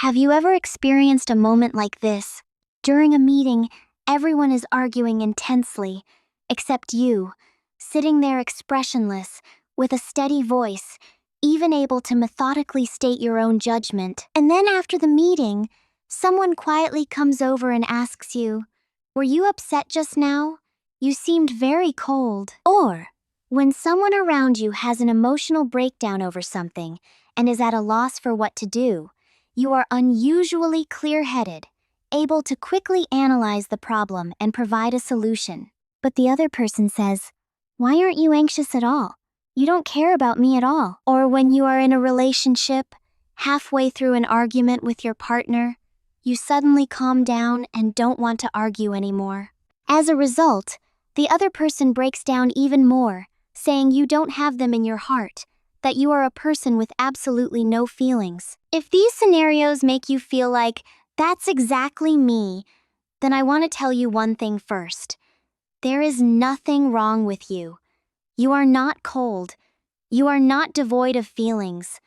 Have you ever experienced a moment like this? During a meeting, everyone is arguing intensely, except you, sitting there expressionless, with a steady voice, even able to methodically state your own judgment. And then after the meeting, someone quietly comes over and asks you, "Were you upset just now? You seemed very cold." Or, when someone around you has an emotional breakdown over something and is at a loss for what to do, you are unusually clear-headed, able to quickly analyze the problem and provide a solution. But the other person says, "Why aren't you anxious at all? You don't care about me at all." Or when you are in a relationship, halfway through an argument with your partner, you suddenly calm down and don't want to argue anymore. As a result, the other person breaks down even more, saying you don't have them in your heart, that you are a person with absolutely no feelings. If these scenarios make you feel like, "That's exactly me," then I want to tell you one thing first. There is nothing wrong with you. You are not cold. You are not devoid of feelings.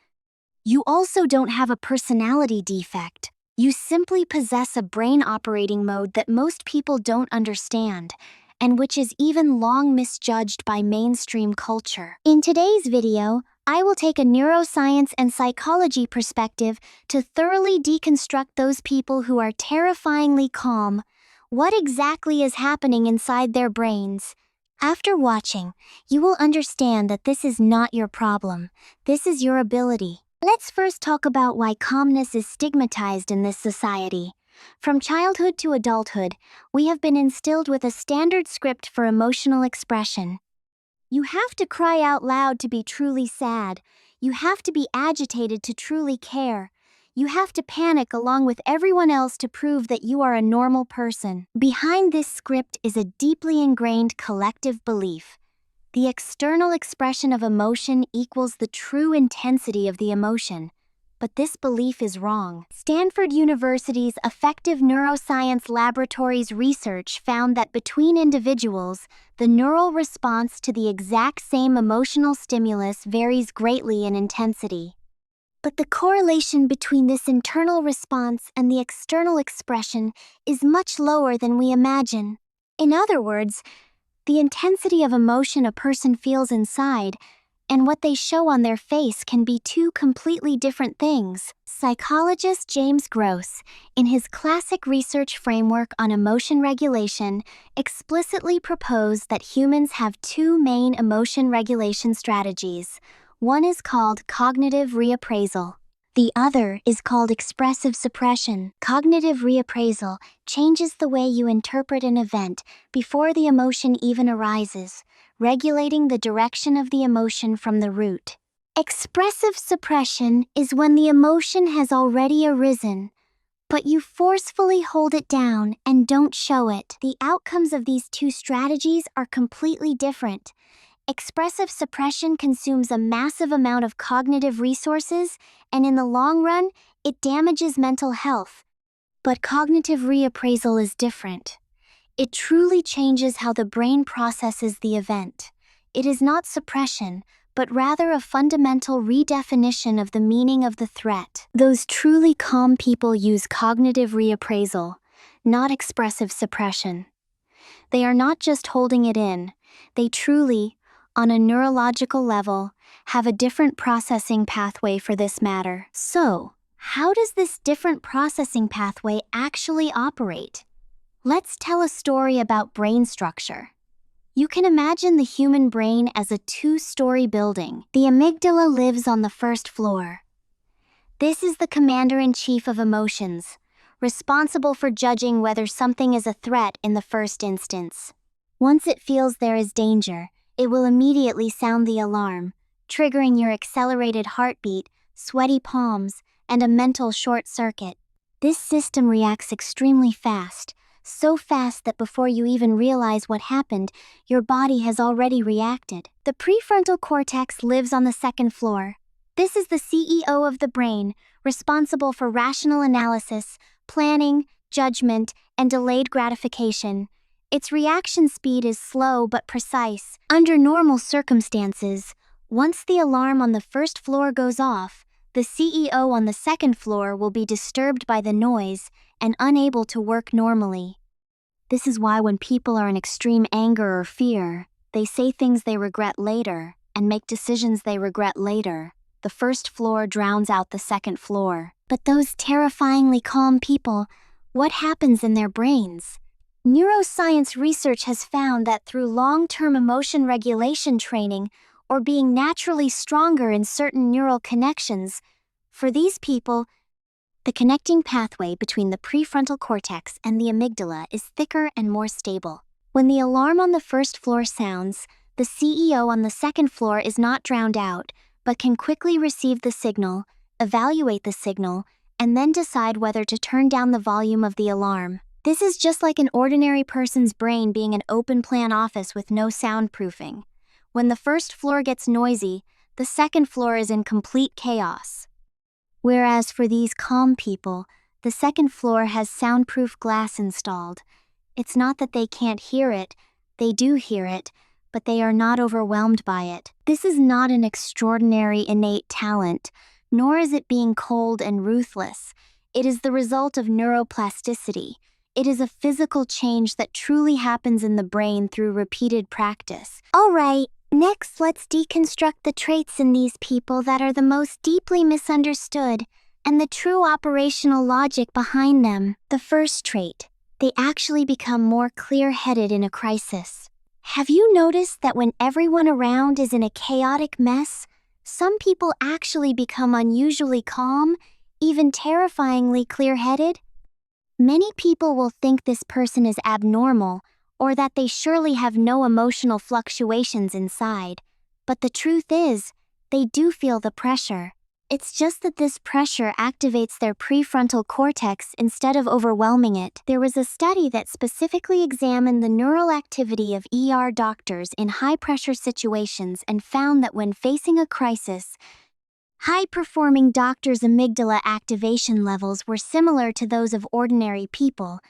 You also don't have a personality defect. You simply possess a brain operating mode that most people don't understand, and which is even long misjudged by mainstream culture. In today's video, I will take a neuroscience and psychology perspective to thoroughly deconstruct those people who are terrifyingly calm. What exactly is happening inside their brains? After watching, you will understand that this is not your problem. This is your ability. Let's first talk about why calmness is stigmatized in this society. From childhood to adulthood, we have been instilled with a standard script for emotional expression. You have to cry out loud to be truly sad. You have to be agitated to truly care. You have to panic along with everyone else to prove that you are a normal person. Behind this script is a deeply ingrained collective belief. The external expression of emotion equals the true intensity of the emotion. But this belief is wrong. Stanford University's Affective Neuroscience Laboratory's research found that between individuals, the neural response to the exact same emotional stimulus varies greatly in intensity. But the correlation between this internal response and the external expression is much lower than we imagine. In other words, the intensity of emotion a person feels inside and what they show on their face can be two completely different things. Psychologist James Gross, in his classic research framework on emotion regulation, explicitly proposed that humans have two main emotion regulation strategies. One is called cognitive reappraisal. The other is called expressive suppression. Cognitive reappraisal changes the way you interpret an event before the emotion even arises, regulating the direction of the emotion from the root. Expressive suppression is when the emotion has already arisen, but you forcefully hold it down and don't show it. The outcomes of these two strategies are completely different. Expressive suppression consumes a massive amount of cognitive resources, and in the long run, it damages mental health. But cognitive reappraisal is different. It truly changes how the brain processes the event. It is not suppression, but rather a fundamental redefinition of the meaning of the threat. Those truly calm people use cognitive reappraisal, not expressive suppression. They are not just holding it in, they truly, on a neurological level, have a different processing pathway for this matter. So, how does this different processing pathway actually operate? Let's tell a story about brain structure. You can imagine the human brain as a two-story building. The amygdala lives on the first floor. This is the commander-in-chief of emotions, responsible for judging whether something is a threat in the first instance. Once it feels there is danger, it will immediately sound the alarm, triggering your accelerated heartbeat, sweaty palms, and a mental short circuit. This system reacts extremely fast, so fast that before you even realize what happened, your body has already reacted. The prefrontal cortex lives on the second floor. This is the CEO of the brain, responsible for rational analysis, planning, judgment, and delayed gratification. Its reaction speed is slow but precise. Under normal circumstances, once the alarm on the first floor goes off, The CEO on the second floor will be disturbed by the noise and unable to work normally. This is why when people are in extreme anger or fear, they say things they regret later and make decisions they regret later. The first floor drowns out the second floor. But those terrifyingly calm people, what happens in their brains? Neuroscience research has found that through long-term emotion regulation training or being naturally stronger in certain neural connections, for these people, the connecting pathway between the prefrontal cortex and the amygdala is thicker and more stable. When the alarm on the first floor sounds, the CEO on the second floor is not drowned out, but can quickly receive the signal, evaluate the signal, and then decide whether to turn down the volume of the alarm. This is just like an ordinary person's brain being an open-plan office with no soundproofing. When the first floor gets noisy, the second floor is in complete chaos. Whereas for these calm people, the second floor has soundproof glass installed. It's not that they can't hear it, they do hear it, but they are not overwhelmed by it. This is not an extraordinary innate talent, nor is it being cold and ruthless. It is the result of neuroplasticity. It is a physical change that truly happens in the brain through repeated practice. Alright, next let's deconstruct the traits in these people that are the most deeply misunderstood and the true operational logic behind them. The first trait, they actually become more clear-headed in a crisis. Have you noticed that when everyone around is in a chaotic mess, some people actually become unusually calm, even terrifyingly clear-headed? Many people will think this person is abnormal or that they surely have no emotional fluctuations inside. But the truth is, they do feel the pressure. It's just that this pressure activates their prefrontal cortex instead of overwhelming it. There was a study that specifically examined the neural activity of ER doctors in high-pressure situations and found that when facing a crisis, high-performing doctors' amygdala activation levels were similar to those of ordinary people,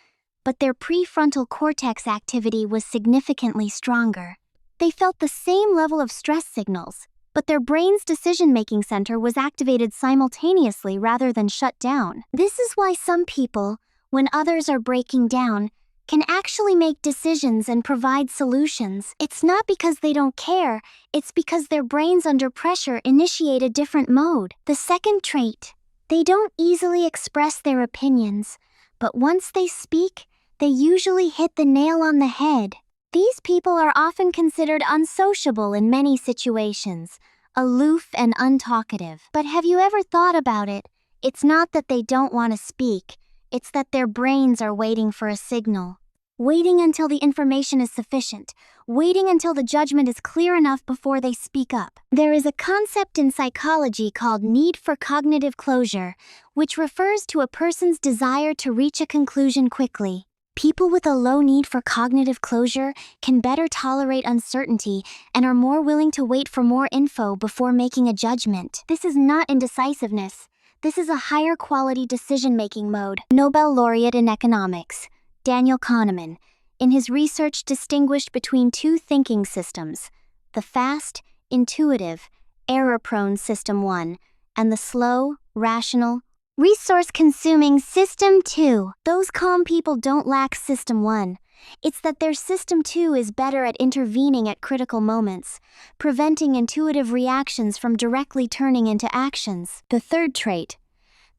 but their prefrontal cortex activity was significantly stronger. They felt the same level of stress signals, but their brain's decision-making center was activated simultaneously rather than shut down. This is why some people, when others are breaking down, can actually make decisions and provide solutions. It's not because they don't care, it's because their brains under pressure initiate a different mode. The second trait, they don't easily express their opinions, but once they speak, they usually hit the nail on the head. These people are often considered unsociable in many situations, aloof and untalkative. But have you ever thought about it? It's not that they don't want to speak, it's that their brains are waiting for a signal. Waiting until the information is sufficient, waiting until the judgment is clear enough before they speak up. There is a concept in psychology called need for cognitive closure, which refers to a person's desire to reach a conclusion quickly. People with a low need for cognitive closure can better tolerate uncertainty and are more willing to wait for more info before making a judgment. This is not indecisiveness. This is a higher quality decision-making mode. Nobel laureate in economics, Daniel Kahneman, in his research distinguished between two thinking systems, the fast, intuitive, error-prone System 1, and the slow, rational, resource-consuming System 2. Those calm people don't lack System 1. It's that their System 2 is better at intervening at critical moments, preventing intuitive reactions from directly turning into actions. The third trait,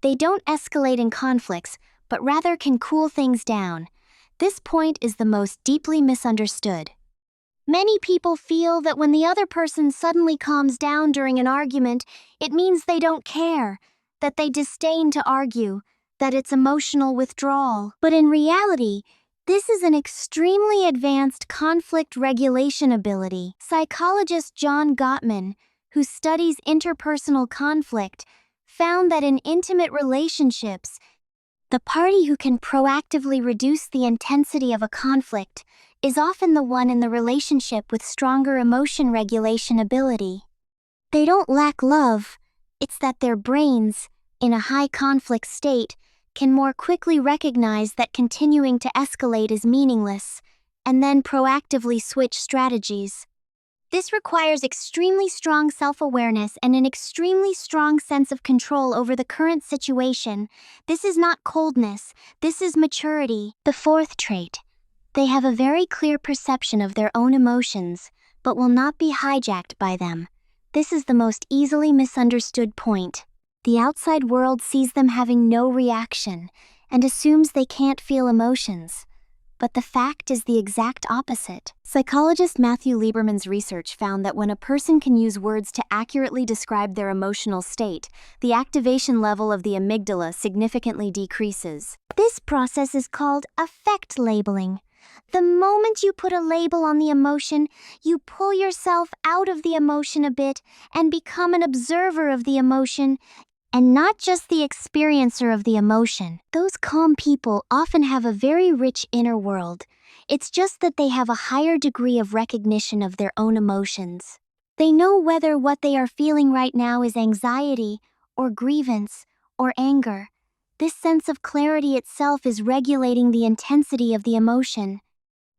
they don't escalate in conflicts, but rather can cool things down. This point is the most deeply misunderstood. Many people feel that when the other person suddenly calms down during an argument, it means they don't care, that they disdain to argue, that it's emotional withdrawal. But in reality, this is an extremely advanced conflict regulation ability. Psychologist John Gottman, who studies interpersonal conflict, found that in intimate relationships, the party who can proactively reduce the intensity of a conflict is often the one in the relationship with stronger emotion regulation ability. They don't lack love, it's that their brains, in a high conflict state, can more quickly recognize that continuing to escalate is meaningless, and then proactively switch strategies. This requires extremely strong self-awareness and an extremely strong sense of control over the current situation. This is not coldness, this is maturity. The fourth trait. They have a very clear perception of their own emotions, but will not be hijacked by them. This is the most easily misunderstood point. The outside world sees them having no reaction and assumes they can't feel emotions. But the fact is the exact opposite. Psychologist Matthew Lieberman's research found that when a person can use words to accurately describe their emotional state, the activation level of the amygdala significantly decreases. This process is called affect labeling. The moment you put a label on the emotion, you pull yourself out of the emotion a bit and become an observer of the emotion, and not just the experiencer of the emotion. Those calm people often have a very rich inner world. It's just that they have a higher degree of recognition of their own emotions. They know whether what they are feeling right now is anxiety, or grievance, or anger. This sense of clarity itself is regulating the intensity of the emotion.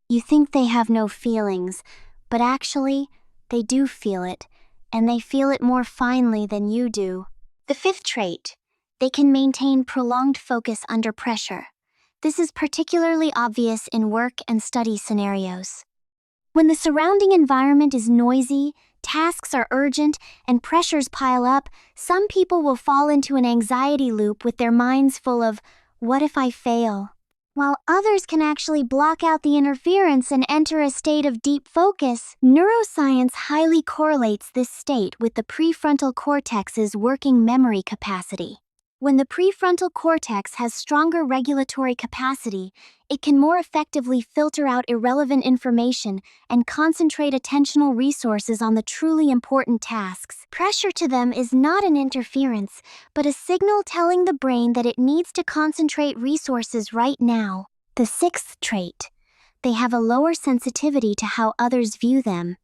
You think they have no feelings, but actually, they do feel it, and they feel it more finely than you do. The fifth trait. They can maintain prolonged focus under pressure. This is particularly obvious in work and study scenarios. When the surrounding environment is noisy, tasks are urgent, and pressures pile up, some people will fall into an anxiety loop with their minds full of, "What if I fail?" While others can actually block out the interference and enter a state of deep focus. Neuroscience highly correlates this state with the prefrontal cortex's working memory capacity. When the prefrontal cortex has stronger regulatory capacity, it can more effectively filter out irrelevant information and concentrate attentional resources on the truly important tasks. Pressure to them is not an interference, but a signal telling the brain that it needs to concentrate resources right now. The sixth trait. They have a lower sensitivity to how others view them.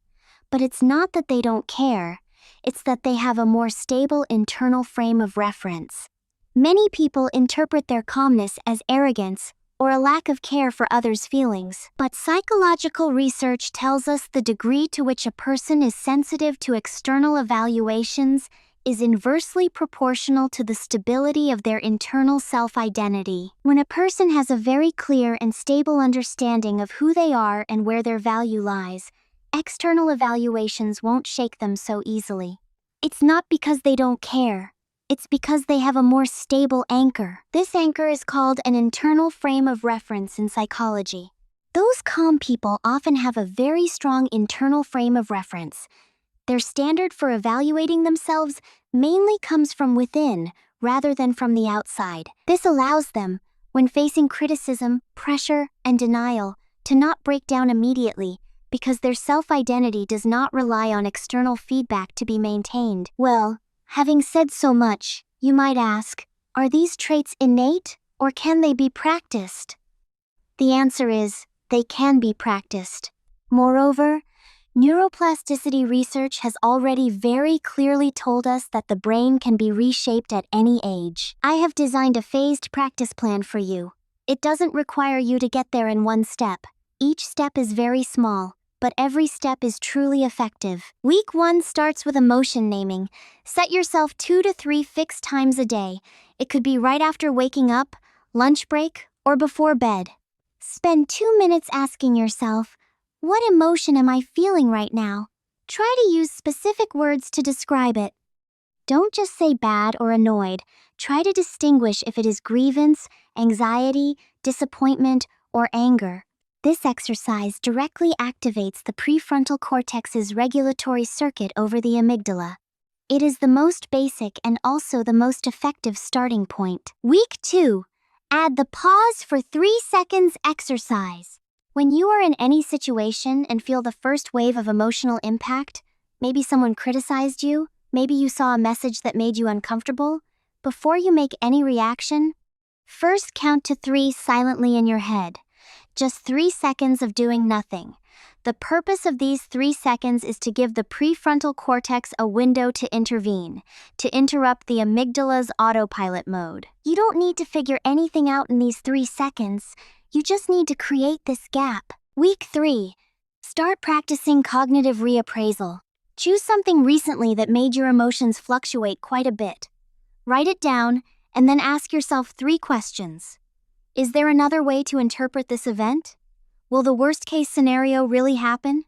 But it's not that they don't care, it's that they have a more stable internal frame of reference. Many people interpret their calmness as arrogance or a lack of care for others' feelings. But psychological research tells us the degree to which a person is sensitive to external evaluations is inversely proportional to the stability of their internal self-identity. When a person has a very clear and stable understanding of who they are and where their value lies, external evaluations won't shake them so easily. It's not because they don't care. It's because they have a more stable anchor. This anchor is called an internal frame of reference in psychology. Those calm people often have a very strong internal frame of reference. Their standard for evaluating themselves mainly comes from within rather than from the outside. This allows them, when facing criticism, pressure, and denial, to not break down immediately because their self-identity does not rely on external feedback to be maintained. Well, having said so much, you might ask, are these traits innate or can they be practiced? The answer is, they can be practiced. Moreover, neuroplasticity research has already very clearly told us that the brain can be reshaped at any age. I have designed a phased practice plan for you. It doesn't require you to get there in one step. Each step is very small, but every step is truly effective. Week 1 starts with emotion naming. Set yourself 2 to 3 fixed times a day. It could be right after waking up, lunch break, or before bed. Spend 2 minutes asking yourself, what emotion am I feeling right now? Try to use specific words to describe it. Don't just say bad or annoyed. Try to distinguish if it is grievance, anxiety, disappointment, or anger. This exercise directly activates the prefrontal cortex's regulatory circuit over the amygdala. It is the most basic and also the most effective starting point. Week 2. Add the pause for 3 seconds exercise. When you are in any situation and feel the first wave of emotional impact, maybe someone criticized you, maybe you saw a message that made you uncomfortable, before you make any reaction, first count to 3 silently in your head. Just 3 seconds of doing nothing. The purpose of these 3 seconds is to give the prefrontal cortex a window to intervene, to interrupt the amygdala's autopilot mode. You don't need to figure anything out in these 3 seconds. You just need to create this gap. Week 3. Start practicing cognitive reappraisal. Choose something recently that made your emotions fluctuate quite a bit. Write it down, and then ask yourself 3 questions. Is there another way to interpret this event? Will the worst-case scenario really happen?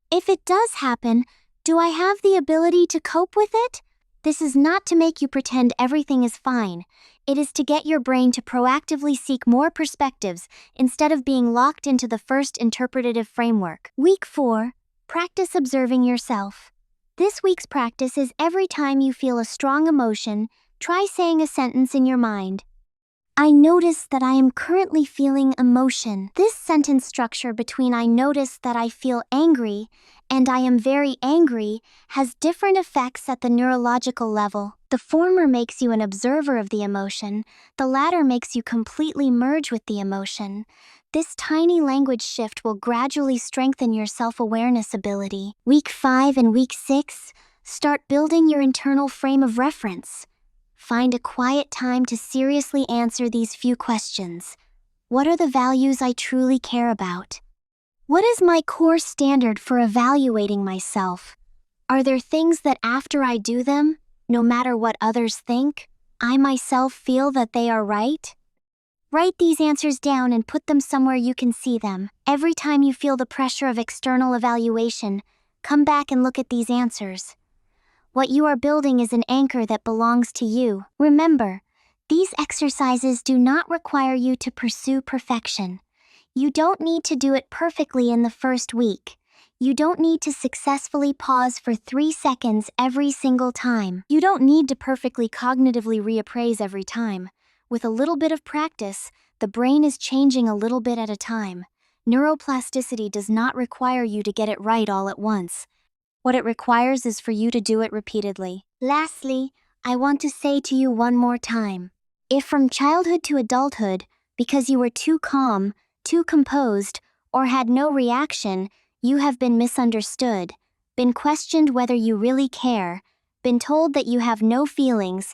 If it does happen, do I have the ability to cope with it? This is not to make you pretend everything is fine. It is to get your brain to proactively seek more perspectives instead of being locked into the first interpretative framework. Week 4. Practice observing yourself. This week's practice is every time you feel a strong emotion, try saying a sentence in your mind. I notice that I am currently feeling emotion. This sentence structure between I notice that I feel angry and I am very angry has different effects at the neurological level. The former makes you an observer of the emotion, the latter makes you completely merge with the emotion. This tiny language shift will gradually strengthen your self-awareness ability. Week 5 and Week 6, start building your internal frame of reference. Find a quiet time to seriously answer these few questions. What are the values I truly care about? What is my core standard for evaluating myself? Are there things that after I do them, no matter what others think, I myself feel that they are right? Write these answers down and put them somewhere you can see them. Every time you feel the pressure of external evaluation, come back and look at these answers. What you are building is an anchor that belongs to you. Remember, these exercises do not require you to pursue perfection. You don't need to do it perfectly in the first week. You don't need to successfully pause for 3 seconds every single time. You don't need to perfectly cognitively reappraise every time. With a little bit of practice, the brain is changing a little bit at a time. Neuroplasticity does not require you to get it right all at once. What it requires is for you to do it repeatedly. Lastly, I want to say to you one more time. If from childhood to adulthood, because you were too calm, too composed, or had no reaction, you have been misunderstood, been questioned whether you really care, been told that you have no feelings,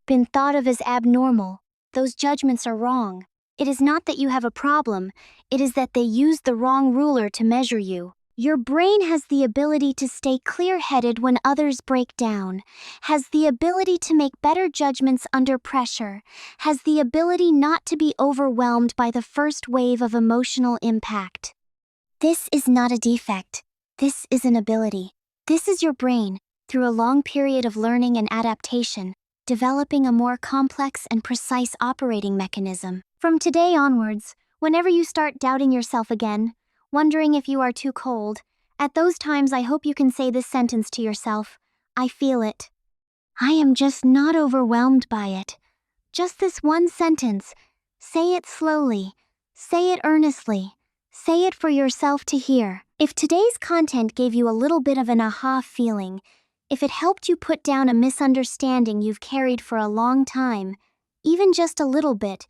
been thought of as abnormal, those judgments are wrong. It is not that you have a problem, it is that they used the wrong ruler to measure you. Your brain has the ability to stay clear-headed when others break down, has the ability to make better judgments under pressure, has the ability not to be overwhelmed by the first wave of emotional impact. This is not a defect. This is an ability. This is your brain, through a long period of learning and adaptation, developing a more complex and precise operating mechanism. From today onwards, whenever you start doubting yourself again, wondering if you are too cold, at those times I hope you can say this sentence to yourself. I feel it. I am just not overwhelmed by it. Just this one sentence. Say it slowly. Say it earnestly. Say it for yourself to hear. If today's content gave you a little bit of an aha feeling, if it helped you put down a misunderstanding you've carried for a long time, even just a little bit,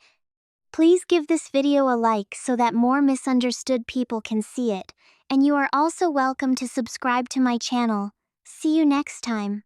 please give this video a like so that more misunderstood people can see it, and you are also welcome to subscribe to my channel. See you next time.